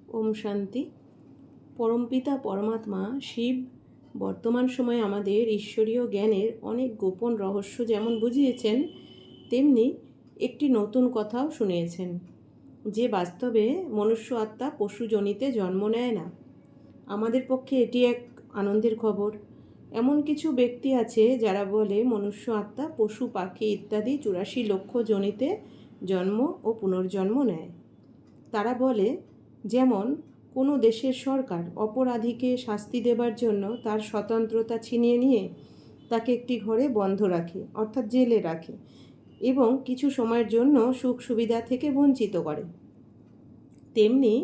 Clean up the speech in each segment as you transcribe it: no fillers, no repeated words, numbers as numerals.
ওম শান্তি। পরমপিতা পরমাত্মা শিব বর্তমান সময়ে আমাদের ঈশ্বরীয় জ্ঞানের অনেক গোপন রহস্য যেমন বুঝিয়েছেন, তেমনি একটি নতুন কথাও শুনিয়েছেন যে বাস্তবে মনুষ্য আত্মা পশুজনিতে জন্ম নেয় না। আমাদের পক্ষে এটি এক আনন্দের খবর। এমন কিছু ব্যক্তি আছে যারা বলে মনুষ্য আত্মা পশু পাখি ইত্যাদি 84 লক্ষ জনিতে জন্ম ও পুনর্জন্ম নেয়। তারা বলে, যেমন কোনো দেশের সরকার অপরাধীকে শাস্তি দেবার জন্য তার স্বতন্ত্রতা ছিনিয়ে নিয়ে তাকে একটি ঘরে বন্ধ রাখে, অর্থাৎ জেলে রাখে, এবং কিছু সময়ের জন্য সুখ সুবিধা থেকে বঞ্চিত করে। তেমনি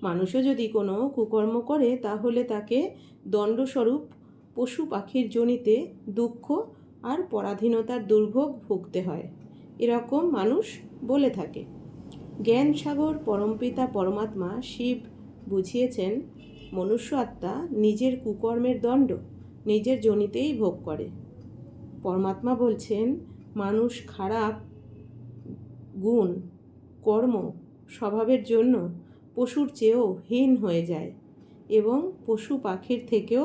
মানুষও যদি কোনো কুকর্ম করে তাহলে তাকে দণ্ডস্বরূপ পশু পাখির জনিতে দুঃখ আর পরাধীনতার দুর্ভোগ ভুগতে হয়, এরকম মানুষ বলে থাকে। জ্ঞান সাগর পরমপিতা পরমাত্মা শিব বুঝিয়েছেন, মনুষ্য আত্মা নিজের কুকর্মের দণ্ড নিজের জনিতেই ভোগ করে। পরমাত্মা বলছেন, মানুষ খারাপ গুণ, কর্ম, স্বভাবের জন্য পশুর চেয়েও হীন হয়ে যায় এবং পশু পাখির থেকেও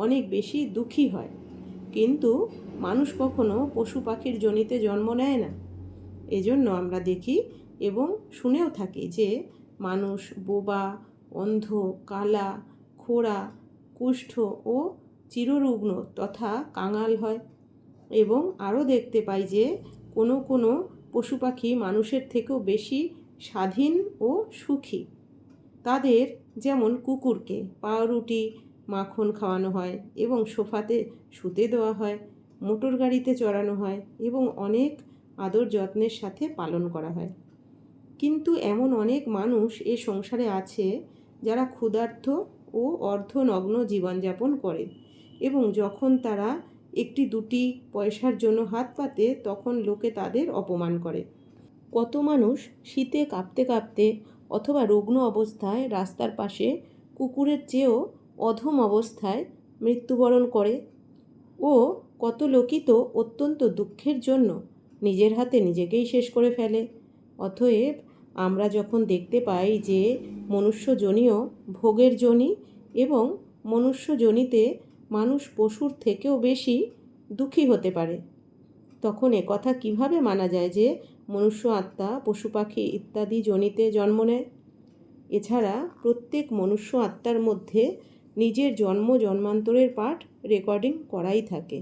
অনেক বেশি দুঃখী হয়। কিন্তু মানুষ কখনো পশু পাখির জনিতে জন্ম নেয় না। এজন্য আমরা দেখি এবং শুনেও থাকি যে মানুষ বোবা, অন্ধ, কালা, খোড়া, কুষ্ঠ ও চিররুগ্ন তথা কাঙাল হয়। এবং আরও দেখতে পাই যে কোনো কোনো পশু পাখি মানুষের থেকেও বেশি স্বাধীন ও সুখী। তাদের যেমন কুকুরকে পাউরুটি মাখন খাওয়ানো হয় এবং সোফাতে শুতে দেওয়া হয়, মোটর গাড়িতে চড়ানো হয় এবং অনেক আদর যত্নের সাথে পালন করা হয়। কিন্তু এমন অনেক মানুষ এ সংসারে আছে যারা ক্ষুধার্ত ও অর্ধনগ্ন জীবনযাপন করে এবং যখন তারা একটি দুটি পয়সার জন্য হাত পাতে তখন লোকে তাদের অপমান করে। কত মানুষ শীতে কাঁপতে কাঁপতে অথবা রুগ্ন অবস্থায় রাস্তার পাশে কুকুরের চেয়েও অধম অবস্থায় মৃত্যুবরণ করে ও কত লোকই তো অত্যন্ত দুঃখের জন্য নিজের হাতে নিজেকেই শেষ করে ফেলে। অতএব আমরা যখন দেখতে পাই যে মনুষ্যজনীয় ভোগের জনি এবং মনুষ্যজনিতে মানুষ পশুর থেকেও বেশি দুঃখী হতে পারে, তখন একথা কিভাবে মানা যায় যে মনুষ্য আত্মা পশু পাখি ইত্যাদি জনিতে জন্ম নেয়? এছাড়া প্রত্যেক মনুষ্য আত্মার মধ্যে নিজের জন্ম জন্মান্তরের পাঠ রেকর্ডিং করাই থাকে,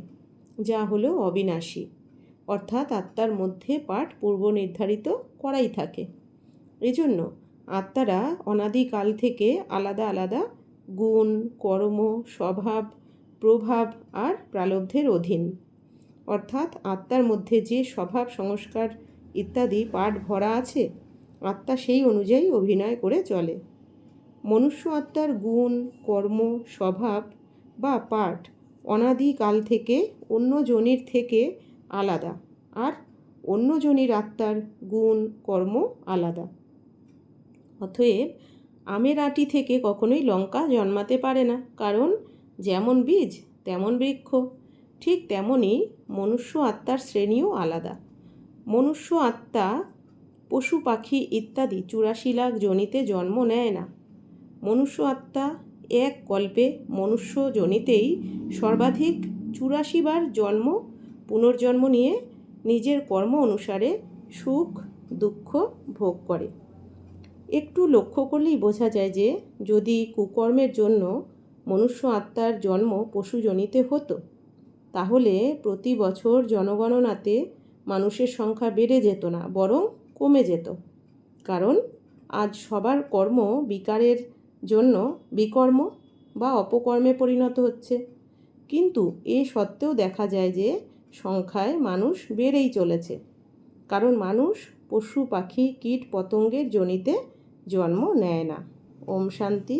যা হলো অবিনাশী, অর্থাৎ আত্মার মধ্যে পাঠ পূর্ব নির্ধারিত করাই থাকে। এজন্য আত্মারা অনাদিকাল থেকে আলাদা আলাদা গুণ, কর্ম, স্বভাব, প্রভাব আর প্রারব্ধের অধীন। অর্থাৎ আত্মার মধ্যে যে স্বভাব, সংস্কার ইত্যাদি পাঠ ভরা আছে, আত্মা সেই অনুযায়ী অভিনয় করে চলে। মনুষ্য আত্মার গুণ, কর্ম, স্বভাব বা পাঠ অনাদিকাল থেকে অন্য জনির থেকে আলাদা, আর অন্য জনির আত্মার গুণ, কর্ম আলাদা। অতএব আমের আঁটি থেকে কখনোই লঙ্কা জন্মাতে পারে না, কারণ যেমন বীজ তেমন বৃক্ষ। ঠিক তেমনই মনুষ্য আত্মার শ্রেণীও আলাদা। মনুষ্য আত্মা পশু পাখি ইত্যাদি 84 লাখ জনিতে জন্ম নেয় না। মনুষ্য আত্মা এক কল্পে মনুষ্য জনিতেই সর্বাধিক 84 বার জন্ম পুনর্জন্ম নিয়ে নিজের কর্ম অনুসারে সুখ দুঃখ ভোগ করে। একটু লক্ষ্য করলেই বোঝা যায় যে যদি কুকর্মের জন্য মনুষ্য আত্মার জন্ম পশুজনিতে হতো, তাহলে প্রতি বছর জনগণনাতে মানুষের সংখ্যা বেড়ে যেত না, বরং কমে যেত। কারণ আজ সবার কর্ম বিকারের জন্য বিকর্ম বা অপকর্মে পরিণত হচ্ছে। কিন্তু এ সত্ত্বেও দেখা যায় যে সংখ্যায় মানুষ বেড়েই চলেছে, কারণ মানুষ পশু পাখি কীট পতঙ্গের জনিতে জন্ম নেয় না। ওম শান্তি।